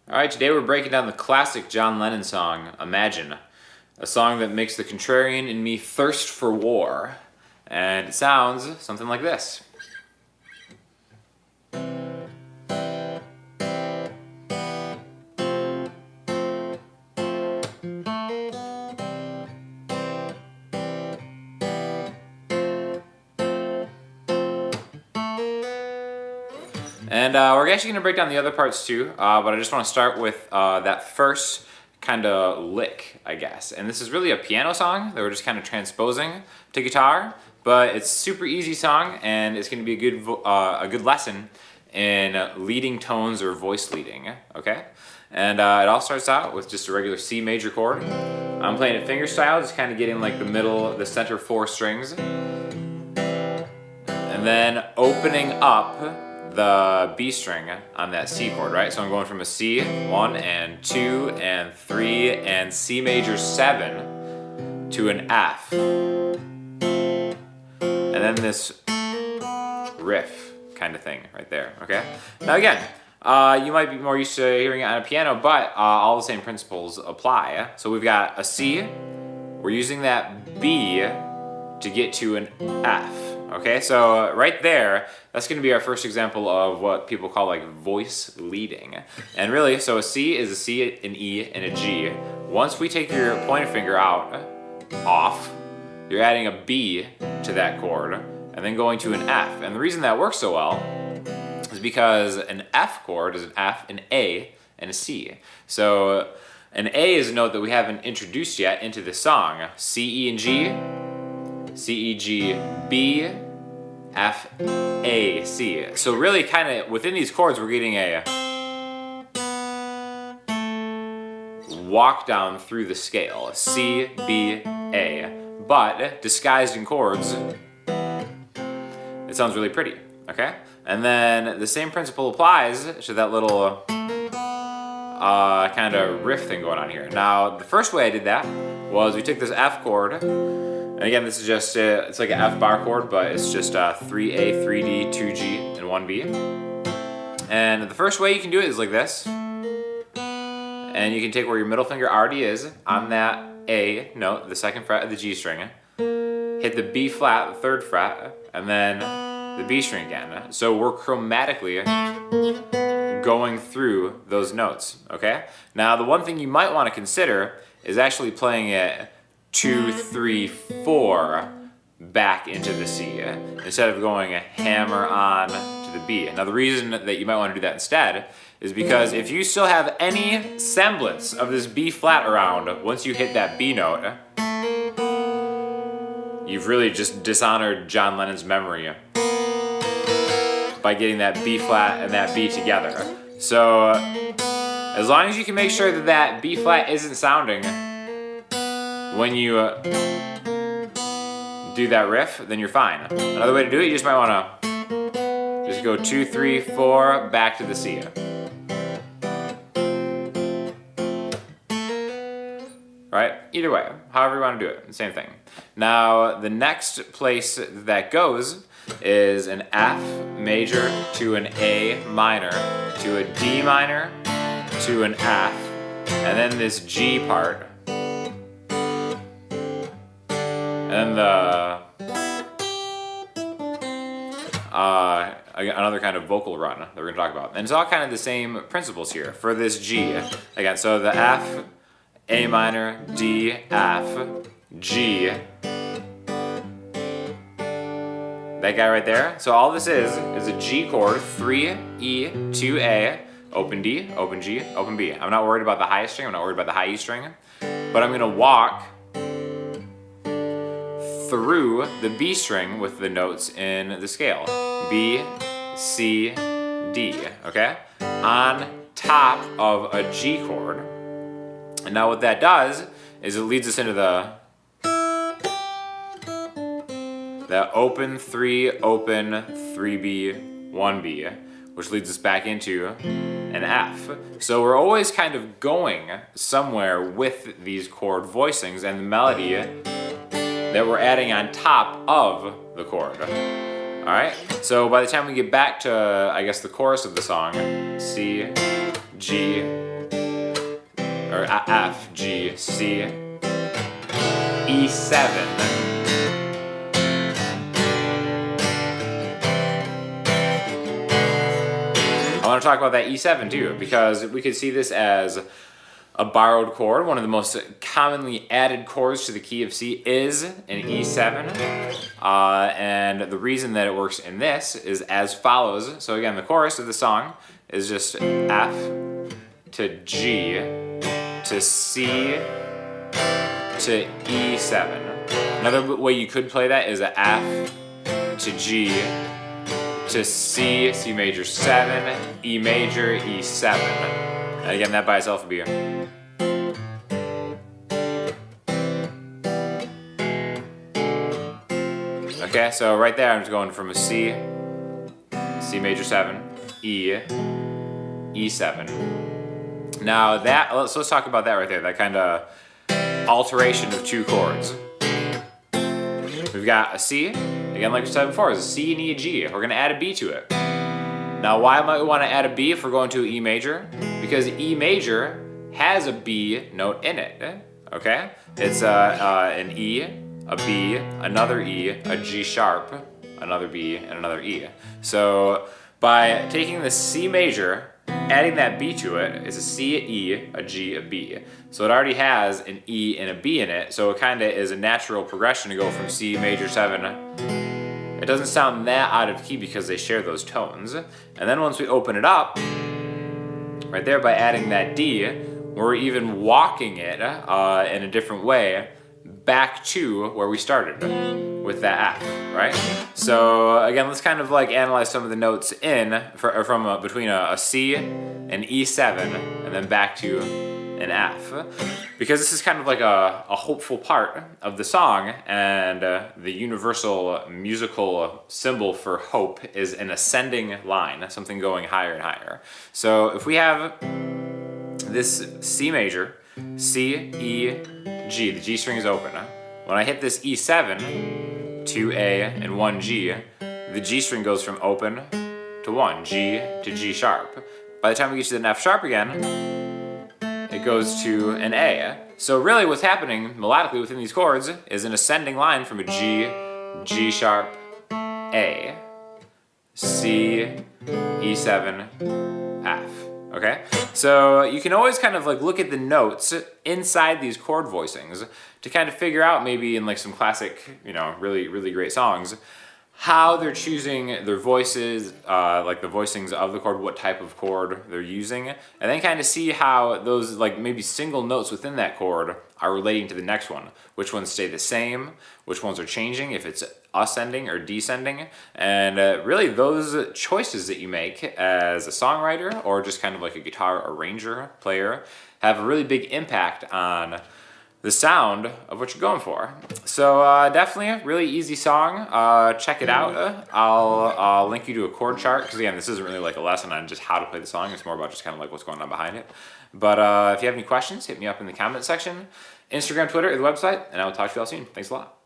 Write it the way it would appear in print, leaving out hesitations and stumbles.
Alright, today we're breaking down the classic John Lennon song, Imagine. A song that makes the contrarian in me thirst for war. And it sounds something like this. And we're actually going to break down the other parts too, but I just want to start with that first kind of lick, I guess. And this is really a piano song that we're just kind of transposing to guitar, but it's a super easy song, and it's going to be a good lesson in leading tones or voice leading, okay? And it all starts out with just a regular C major chord. I'm playing it finger style, just kind of getting like the center 4 strings. And then opening up the B string on that C chord, right? So I'm going from a C, 1 and 2 and 3 and C major 7 to an F. And then this riff kind of thing right there, okay? Now again, you might be more used to hearing it on a piano, but all the same principles apply. So we've got a C, we're using that B to get to an F. Okay, so right there, that's going to be our first example of what people call like voice leading. And really, so a C is a C, an E, and a G. Once we take your pointer finger off, you're adding a B to that chord, and then going to an F. And the reason that works so well is because an F chord is an F, an A, and a C. So an A is a note that we haven't introduced yet into the song. C, E, and G, C, E, G, B, F, A, C. So really kind of within these chords we're getting a walk down through the scale. C, B, A. But disguised in chords, it sounds really pretty, okay? And then the same principle applies to that little kind of riff thing going on here. Now the first way I did that was we took this F chord. And again, this is just, it's like an F bar chord, but it's just 3A, 3D, 2G, and 1B. And the first way you can do it is like this. And you can take where your middle finger already is on that A note, the 2nd fret of the G string, hit the B flat, the 3rd fret, and then the B string again. So we're chromatically going through those notes, okay? Now the one thing you might want to consider is actually playing it 2, 3, 4 back into the C instead of going a hammer on to the B. Now the reason that you might want to do that instead is because if you still have any semblance of this B flat around once you hit that B note, you've really just dishonored John Lennon's memory by getting that B flat and that B together. So as long as you can make sure that that B flat isn't sounding when you do that riff, then you're fine. Another way to do it, you just might want to just go 2, 3, 4, back to the C. Right? Either way, however you want to do it, same thing. Now, the next place that goes is an F major to an A minor to a D minor to an F, and then this G part. And another kind of vocal run that we're going to talk about. And it's all kind of the same principles here for this G. Again, so the F, A minor, D, F, G. That guy right there. So all this is a G chord, 3, E, 2, A, open D, open G, open B. I'm not worried about the highest string, I'm not worried about the high E string, but I'm going to walk through the B string with the notes in the scale. B, C, D, okay? On top of a G chord. And now what that does is it leads us into the open 3, open 3B, 1B, which leads us back into an F. So we're always kind of going somewhere with these chord voicings and the melody that we're adding on top of the chord. Alright, so by the time we get back to, I guess, the chorus of the song, C, G, or F, G, C, E7. I want to talk about that E7 too, because we could see this as a borrowed chord. One of the most commonly added chords to the key of C is an E7. And the reason that it works in this is as follows. So again, the chorus of the song is just F to G to C to E7. Another way you could play that is a F to G to C, C major 7, E major, E7. And again, that by itself would be okay, so right there I'm just going from a C, C major 7, E, E7. Now that, let's talk about that right there, that kind of alteration of two chords. We've got a C, again like we said before, it's a C and E, a G. We're gonna add a B to it. Now why might we wanna add a B if we're going to E major? Because E major has a B note in it, okay? It's an E, a B, another E, a G sharp, another B, and another E. So by taking the C major, adding that B to it, is a C, a E, a G, a B. So it already has an E and a B in it, so it kind of is a natural progression to go from C major 7. It doesn't sound that out of key because they share those tones. And then once we open it up, right there by adding that D, we're even walking it in a different way back to where we started with that F, right? So again, let's kind of like analyze some of the notes from between a C, an E7, and then back to an F, because this is kind of like a hopeful part of the song, and the universal musical symbol for hope is an ascending line, something going higher and higher. So if we have this C major, C, E, G, the G string is open. When I hit this E7, 2A and 1G, the G string goes from open to 1, G to G sharp. By the time we get to the F sharp again, it goes to an A. So really what's happening melodically within these chords is an ascending line from a G, G sharp, A, C, E7, F. Okay? So you can always kind of like look at the notes inside these chord voicings to kind of figure out, maybe in like some classic, really, really great songs, how they're choosing their voices, like the voicings of the chord, what type of chord they're using, and then kind of see how those like maybe single notes within that chord are relating to the next one. Which ones stay the same, which ones are changing, if it's ascending or descending, and really those choices that you make as a songwriter or just kind of like a guitar arranger, player, have a really big impact on the sound of what you're going for. So definitely a really easy song. Check it out. I'll link you to a chord chart, because again, this isn't really like a lesson on just how to play the song. It's more about just kind of like what's going on behind it. But if you have any questions, hit me up in the comment section, Instagram, Twitter, or the website, and I will talk to you all soon. Thanks a lot.